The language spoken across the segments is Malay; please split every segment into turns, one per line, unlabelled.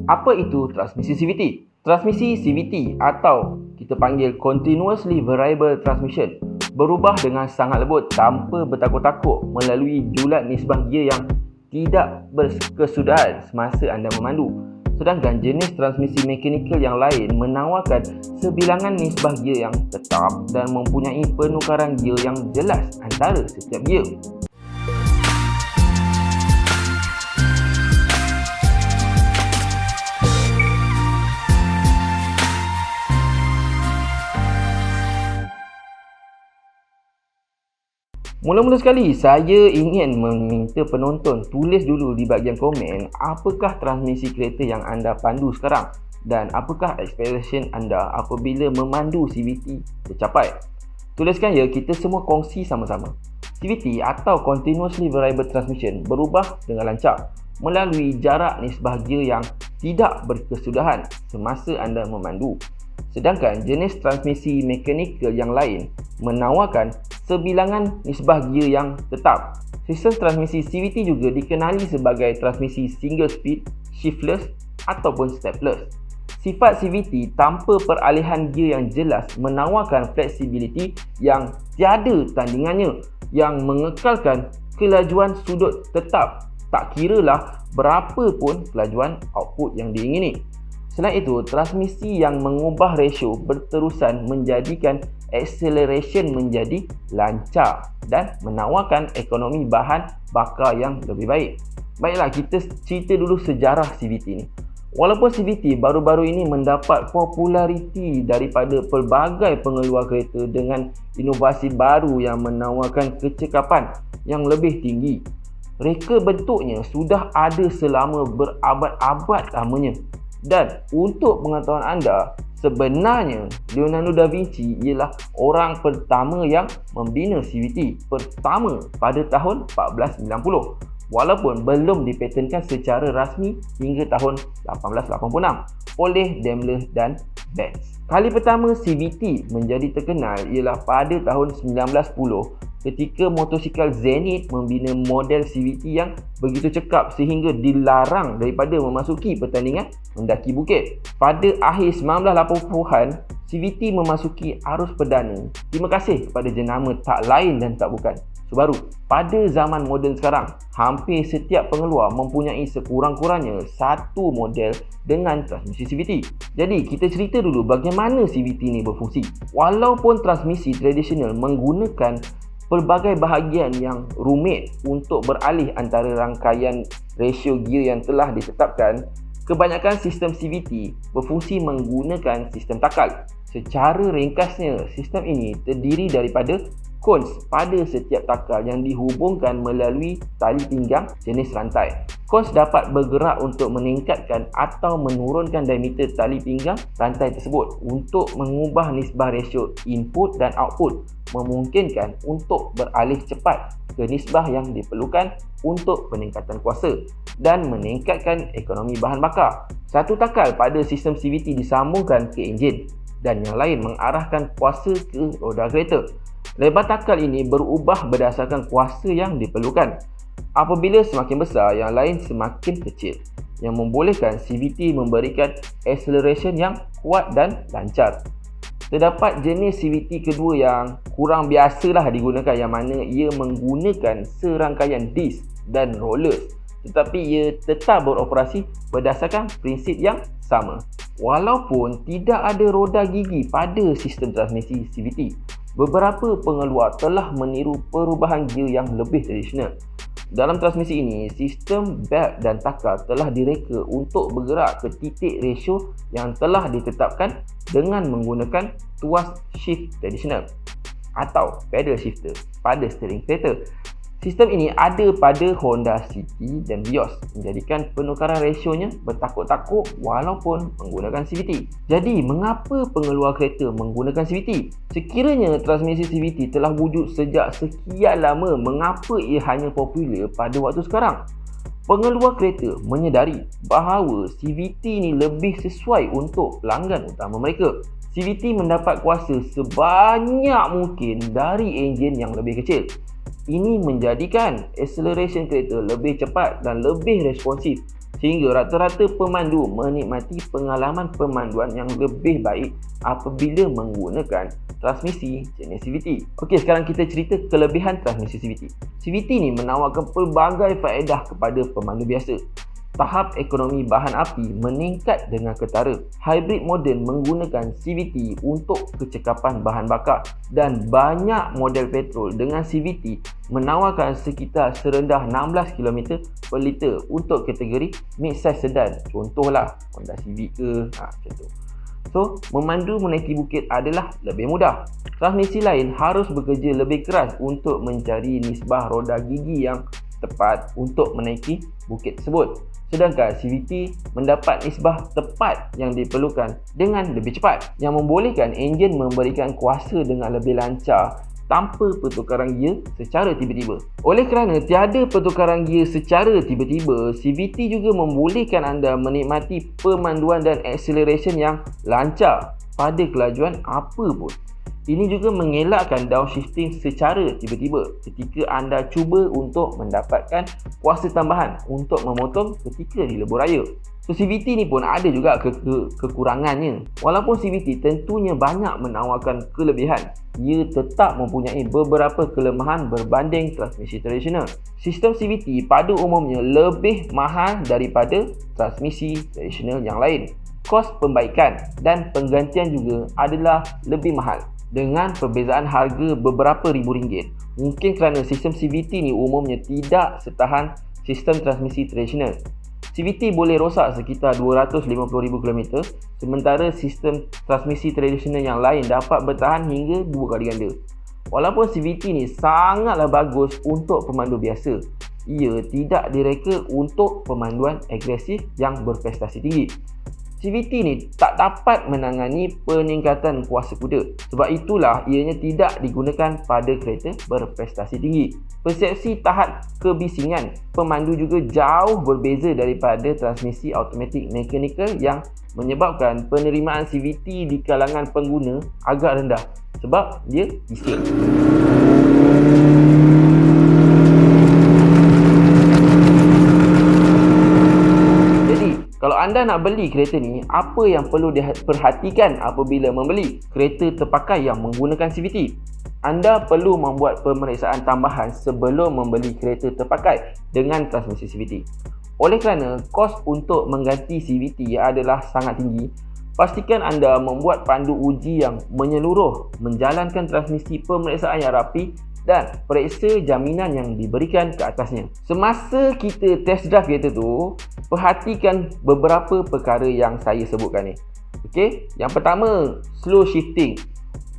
Apa itu transmisi CVT? Transmisi CVT atau kita panggil Continuously Variable Transmission berubah dengan sangat lembut tanpa bertakuk-takuk melalui julat nisbah gear yang tidak berkesudahan semasa anda memandu. Sedangkan jenis transmisi mekanikal yang lain menawarkan sebilangan nisbah gear yang tetap dan mempunyai penukaran gear yang jelas antara setiap gear. Mula-mula sekali, saya ingin meminta penonton tulis dulu di bahagian komen apakah transmisi kereta yang anda pandu sekarang dan apakah expectation anda apabila memandu CVT tercapai. Tuliskan ya, kita semua kongsi sama-sama. CVT atau Continuously Variable Transmission berubah dengan lancar melalui jarak nisbah gear yang tidak berkesudahan semasa anda memandu. Sedangkan jenis transmisi mekanikal yang lain menawarkan sebilangan nisbah gear yang tetap. Sistem transmisi CVT juga dikenali sebagai transmisi single speed, shiftless ataupun stepless. Sifat CVT tanpa peralihan gear yang jelas menawarkan flexibility yang tiada tandingannya yang mengekalkan kelajuan sudut tetap, tak kiralah berapa pun kelajuan output yang diingini. Selain itu, transmisi yang mengubah ratio berterusan menjadikan acceleration menjadi lancar dan menawarkan ekonomi bahan bakar yang lebih baik. Baiklah, kita cerita dulu sejarah CVT ni. Walaupun CVT baru-baru ini mendapat populariti daripada pelbagai pengeluar kereta dengan inovasi baru yang menawarkan kecekapan yang lebih tinggi, reka bentuknya sudah ada selama berabad-abad lamanya. Dan untuk pengetahuan anda, sebenarnya Leonardo da Vinci ialah orang pertama yang membina CVT pertama pada tahun 1490, walaupun belum dipatenkan secara rasmi hingga tahun 1886 oleh Daimler dan Benz. Kali pertama CVT menjadi terkenal ialah pada tahun 1910 ketika motosikal Zenith membina model CVT yang begitu cekap sehingga dilarang daripada memasuki pertandingan mendaki bukit. Pada akhir 1980-an, CVT memasuki arus perdana. Terima kasih kepada jenama tak lain dan tak bukan Subaru. Pada zaman moden sekarang, hampir setiap pengeluar mempunyai sekurang-kurangnya satu model dengan transmisi CVT. Jadi, kita cerita dulu bagaimana CVT ni berfungsi. Walaupun transmisi tradisional menggunakan pelbagai bahagian yang rumit untuk beralih antara rangkaian ratio gear yang telah ditetapkan, kebanyakan sistem CVT berfungsi menggunakan sistem takal. Secara ringkasnya, sistem ini terdiri daripada cones pada setiap takal yang dihubungkan melalui tali pinggang jenis rantai. Cones dapat bergerak untuk meningkatkan atau menurunkan diameter tali pinggang rantai tersebut untuk mengubah nisbah ratio input dan output, memungkinkan untuk beralih cepat ke nisbah yang diperlukan untuk peningkatan kuasa dan meningkatkan ekonomi bahan bakar. Satu takal pada sistem CVT disambungkan ke enjin dan yang lain mengarahkan kuasa ke roda kereta. Lebar takal ini berubah berdasarkan kuasa yang diperlukan. Apabila semakin besar, yang lain semakin kecil, yang membolehkan CVT memberikan acceleration yang kuat dan lancar. Terdapat jenis CVT kedua yang kurang biasalah digunakan, yang mana ia menggunakan serangkaian disk dan rollers, tetapi ia tetap beroperasi berdasarkan prinsip yang sama. Walaupun tidak ada roda gigi pada sistem transmisi CVT, beberapa pengeluar telah meniru perubahan gear yang lebih tradisional. Dalam transmisi ini, sistem belt dan takal telah direka untuk bergerak ke titik ratio yang telah ditetapkan dengan menggunakan tuas shift tradisional atau pedal shifter pada steering kereta. Sistem ini ada pada Honda City dan Vios, menjadikan penukaran rasionya bertakuk-takuk walaupun menggunakan CVT. Jadi, mengapa pengeluar kereta menggunakan CVT? Sekiranya transmisi CVT telah wujud sejak sekian lama, mengapa ia hanya popular pada waktu sekarang? Pengeluar kereta menyedari bahawa CVT ini lebih sesuai untuk pelanggan utama mereka. CVT mendapat kuasa sebanyak mungkin dari enjin yang lebih kecil. Ini menjadikan acceleration kereta lebih cepat dan lebih responsif sehingga rata-rata pemandu menikmati pengalaman pemanduan yang lebih baik apabila menggunakan transmisi jenis CVT. Okey, sekarang kita cerita kelebihan transmisi CVT. CVT ni menawarkan pelbagai faedah kepada pemandu biasa. Tahap ekonomi bahan api meningkat dengan ketara. Hybrid moden menggunakan CVT untuk kecekapan bahan bakar dan banyak model petrol dengan CVT menawarkan sekitar serendah 16 km per liter untuk kategori mid-size sedan. Contohlah Honda Civic ke, macam tu. So, memandu menaiki bukit adalah lebih mudah. Transmisi lain harus bekerja lebih keras untuk mencari nisbah roda gigi yang tepat untuk menaiki bukit tersebut. Sedangkan CVT mendapat nisbah tepat yang diperlukan dengan lebih cepat, yang membolehkan enjin memberikan kuasa dengan lebih lancar tanpa pertukaran gear secara tiba-tiba. Oleh kerana tiada pertukaran gear secara tiba-tiba, CVT juga membolehkan anda menikmati pemanduan dan acceleration yang lancar pada kelajuan apa pun. Ini juga mengelakkan downshifting secara tiba-tiba ketika anda cuba untuk mendapatkan kuasa tambahan untuk memotong ketika di lebuh raya. So, CVT ni pun ada juga kekurangannya. Walaupun CVT tentunya banyak menawarkan kelebihan, ia tetap mempunyai beberapa kelemahan berbanding transmisi tradisional. Sistem CVT pada umumnya lebih mahal daripada transmisi tradisional yang lain. Kos pembaikan dan penggantian juga adalah lebih mahal, dengan perbezaan harga beberapa ribu ringgit. Mungkin kerana sistem CVT ni umumnya tidak setahan sistem transmisi tradisional. CVT boleh rosak sekitar 250,000 km, sementara sistem transmisi tradisional yang lain dapat bertahan hingga 2 kali ganda. Walaupun CVT ni sangatlah bagus untuk pemandu biasa, ia tidak direka untuk pemanduan agresif yang berprestasi tinggi. CVT ni tak dapat menangani peningkatan kuasa kuda. Sebab itulah ianya tidak digunakan pada kereta berprestasi tinggi. Persepsi tahap kebisingan pemandu juga jauh berbeza daripada transmisi automatik mekanikal yang menyebabkan penerimaan CVT di kalangan pengguna agak rendah sebab dia bising. Kalau anda nak beli kereta ni, apa yang perlu diperhatikan apabila membeli kereta terpakai yang menggunakan CVT? Anda perlu membuat pemeriksaan tambahan sebelum membeli kereta terpakai dengan transmisi CVT. Oleh kerana kos untuk mengganti CVT adalah sangat tinggi, pastikan anda membuat pandu uji yang menyeluruh, menjalankan transmisi pemeriksaan yang rapi dan periksa jaminan yang diberikan ke atasnya. Semasa kita test drive kereta tu, perhatikan beberapa perkara yang saya sebutkan ni. Okey, yang pertama, slow shifting.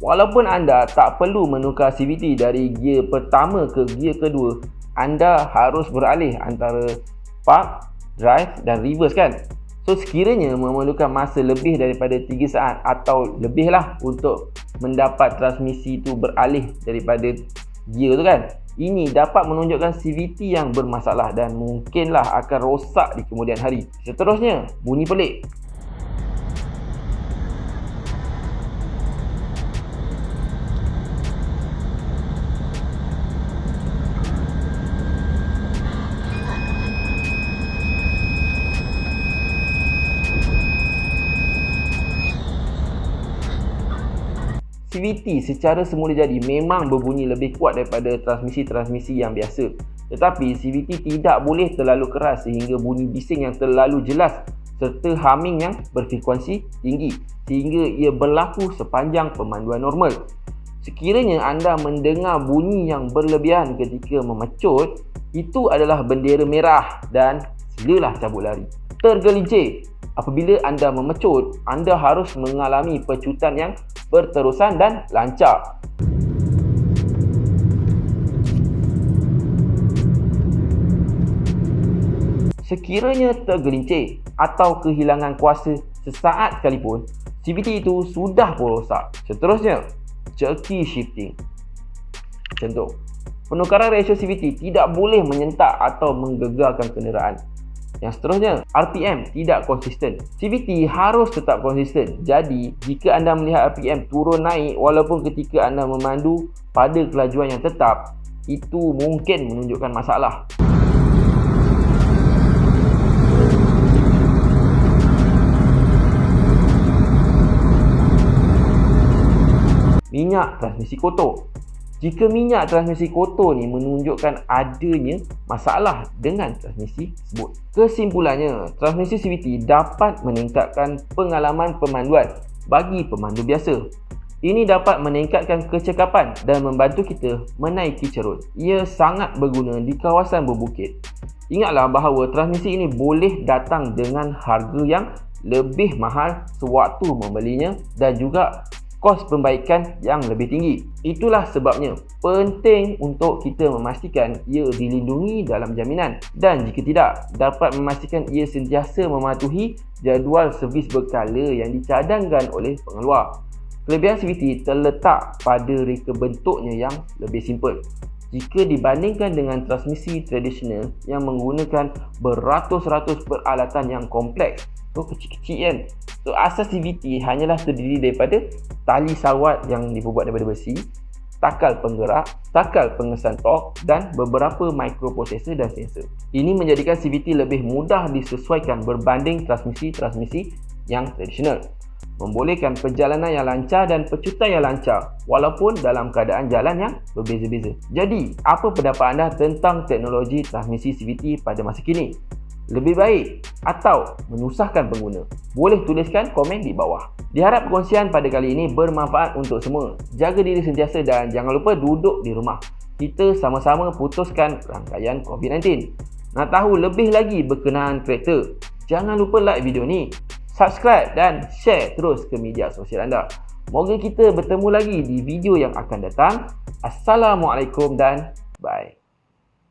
Walaupun anda tak perlu menukar CVT dari gear pertama ke gear kedua, anda harus beralih antara park, drive dan reverse kan? So, sekiranya memerlukan masa lebih daripada 3 saat atau lebihlah untuk mendapat transmisi tu beralih daripada gear tu kan, ini dapat menunjukkan CVT yang bermasalah dan mungkinlah akan rosak di kemudian hari. Seterusnya, bunyi pelik. CVT secara semula jadi memang berbunyi lebih kuat daripada transmisi-transmisi yang biasa. Tetapi CVT tidak boleh terlalu keras sehingga bunyi bising yang terlalu jelas serta humming yang berfrekuensi tinggi sehingga ia berlaku sepanjang pemanduan normal. Sekiranya anda mendengar bunyi yang berlebihan ketika memecut, itu adalah bendera merah dan silalah cabut lari. Tergelincir. Apabila anda memecut, anda harus mengalami pecutan yang berterusan dan lancar. Sekiranya tergelincir atau kehilangan kuasa sesaat sekalipun, CVT itu sudah pun rosak. Seterusnya, jerky shifting. Contoh, penukaran rasio CVT tidak boleh menyentak atau menggegarkan kenderaan. Yang seterusnya, RPM tidak konsisten. CVT harus tetap konsisten. Jadi, jika anda melihat RPM turun naik walaupun ketika anda memandu pada kelajuan yang tetap, itu mungkin menunjukkan masalah. minyak transmisi kotor. Jika minyak transmisi kotor ni menunjukkan adanya masalah dengan transmisi tersebut. Kesimpulannya, transmisi CVT dapat meningkatkan pengalaman pemanduan bagi pemandu biasa. Ini dapat meningkatkan kecekapan dan membantu kita menaiki cerun. Ia sangat berguna di kawasan berbukit. Ingatlah bahawa transmisi ini boleh datang dengan harga yang lebih mahal sewaktu membelinya dan juga kos pembaikan yang lebih tinggi. Itulah sebabnya penting untuk kita memastikan ia dilindungi dalam jaminan, dan jika tidak, dapat memastikan ia sentiasa mematuhi jadual servis berkala yang dicadangkan oleh pengeluar. Kelebihan CVT terletak pada reka bentuknya yang lebih simple. Jika dibandingkan dengan transmisi tradisional yang menggunakan beratus-ratus peralatan yang kompleks, kecil-kecil kan. Asas CVT hanyalah terdiri daripada tali sawat yang dibuat daripada besi, takal penggerak, takal pengesan tork dan beberapa microprocessor dan sensor. Ini menjadikan CVT lebih mudah disesuaikan berbanding transmisi-transmisi yang tradisional, membolehkan perjalanan yang lancar dan pecutan yang lancar walaupun dalam keadaan jalan yang berbeza-beza. Jadi, apa pendapat anda tentang teknologi transmisi CVT pada masa kini? Lebih baik atau menyusahkan pengguna? Boleh tuliskan komen di bawah. Diharap perkongsian pada kali ini bermanfaat untuk semua. Jaga diri sentiasa dan jangan lupa duduk di rumah. Kita sama-sama putuskan rangkaian COVID-19. Nak tahu lebih lagi berkenaan kereta? Jangan lupa like video ni, subscribe dan share terus ke media sosial anda. Moga kita bertemu lagi di video yang akan datang. Assalamualaikum dan bye.